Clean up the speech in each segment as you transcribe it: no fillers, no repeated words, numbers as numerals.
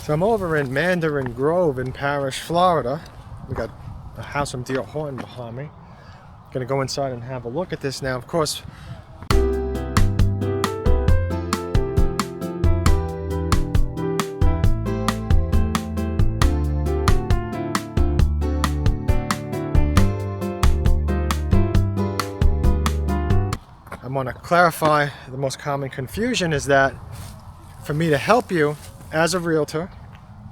So I'm over in Mandarin Grove in Parrish, Florida. We got a house from Horton behind me. Gonna go inside and have a look at this now. Of course, I want to clarify the most common confusion is that for me to help you as a realtor,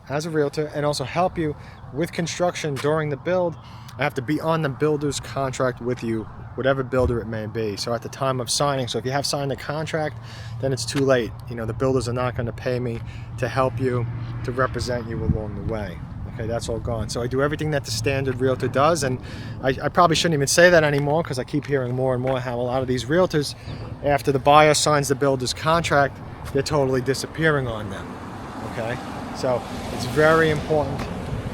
and also help you with construction during the build, I have to be on the builder's contract with you, whatever builder it may be. So at the time of signing, so if you have signed a contract, then it's too late. You know, the builders are not going to pay me to help you, to represent you along the way. Okay, that's all gone. So I do everything that the standard realtor does, and I probably shouldn't even say that anymore because I keep hearing more and more how a lot of these realtors, after the buyer signs the builder's contract, they're totally disappearing on them. Okay, so it's very important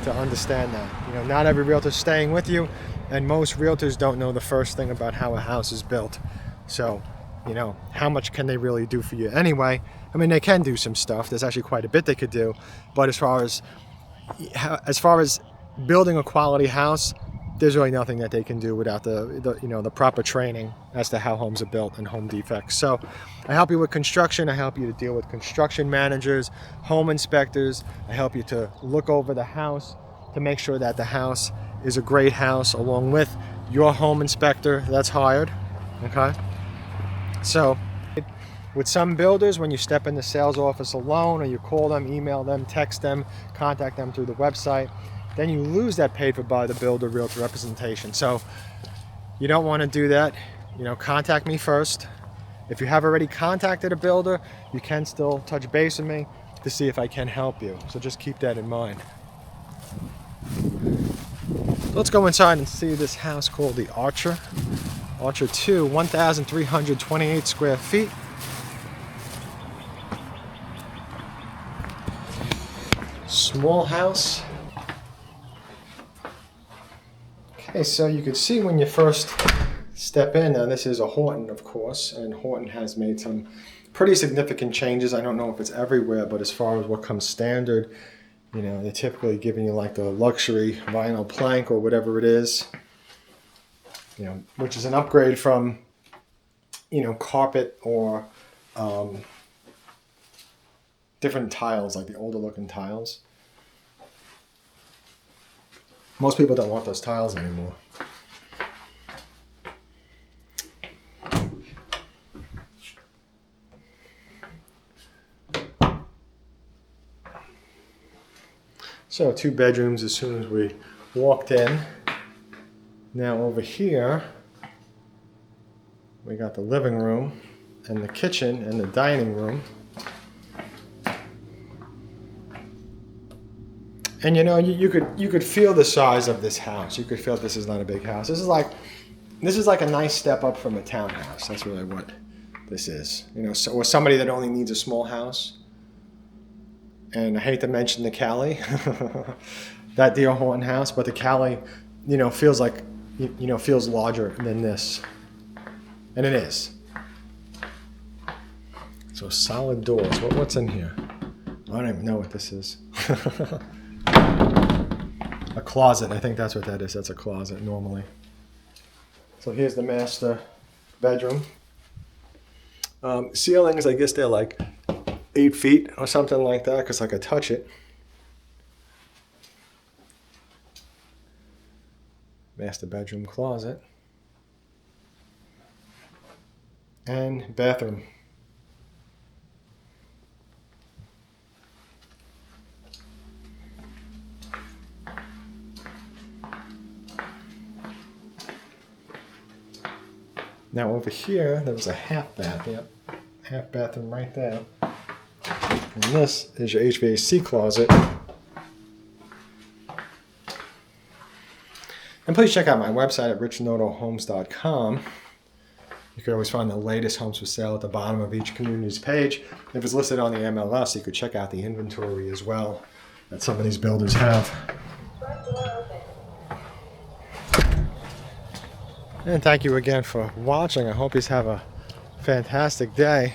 to understand that. You know, not every realtor is staying with you, and most realtors don't know the first thing about how a house is built. So, you know, how much can they really do for you anyway? I mean, they can do some stuff. There's actually quite a bit they could do, but as far as building a quality house, there's really nothing that they can do without the proper training as to how homes are built and home defects. So I help you with construction. I help you to deal with construction managers, home inspectors. I help you to look over the house to make sure that the house is a great house, along with your home inspector that's hired. Okay? So with some builders, when you step in the sales office alone, or you call them, email them, text them, contact them through the website, then you lose that paid for by the builder realtor representation. So you don't want to do that. You know, contact me first. If you have already contacted a builder, you can still touch base with me to see if I can help you. So just keep that in mind. Let's go inside and see this house called the Archer. Archer 2, 1,328 square feet. Small house. Okay, so you can see when you first step in, now this is a Horton, of course, and Horton has made some pretty significant changes. I don't know if it's everywhere, but as far as what comes standard, you know, they're typically giving you like the luxury vinyl plank or whatever it is, you know, which is an upgrade from, you know, carpet or different tiles, like the older looking tiles. Most people don't want those tiles anymore. So 2 bedrooms as soon as we walked in. Now over here, we got the living room and the kitchen and the dining room. And you know, you could feel the size of this house. You could feel this is not a big house. This is like a nice step up from a townhouse. That's really what this is. You know, or somebody that only needs a small house. And I hate to mention the Cali, that dear Horton house, but the Cali, you know, feels like, you know, feels larger than this, and it is. So solid doors. What's in here? I don't even know what this is. A closet. I think that's what that is. That's a closet normally. So here's the master bedroom. Ceilings, I guess they're like 8 feet or something like that, because I could touch it. Master bedroom closet. And bathroom. Now over here, there was a half bath. Yep, half bathroom right there. And this is your HVAC closet. And please check out my website at richnotohomes.com. You can always find the latest homes for sale at the bottom of each community's page. If it's listed on the MLS, you could check out the inventory as well that some of these builders have. And thank you again for watching. I hope you have a fantastic day.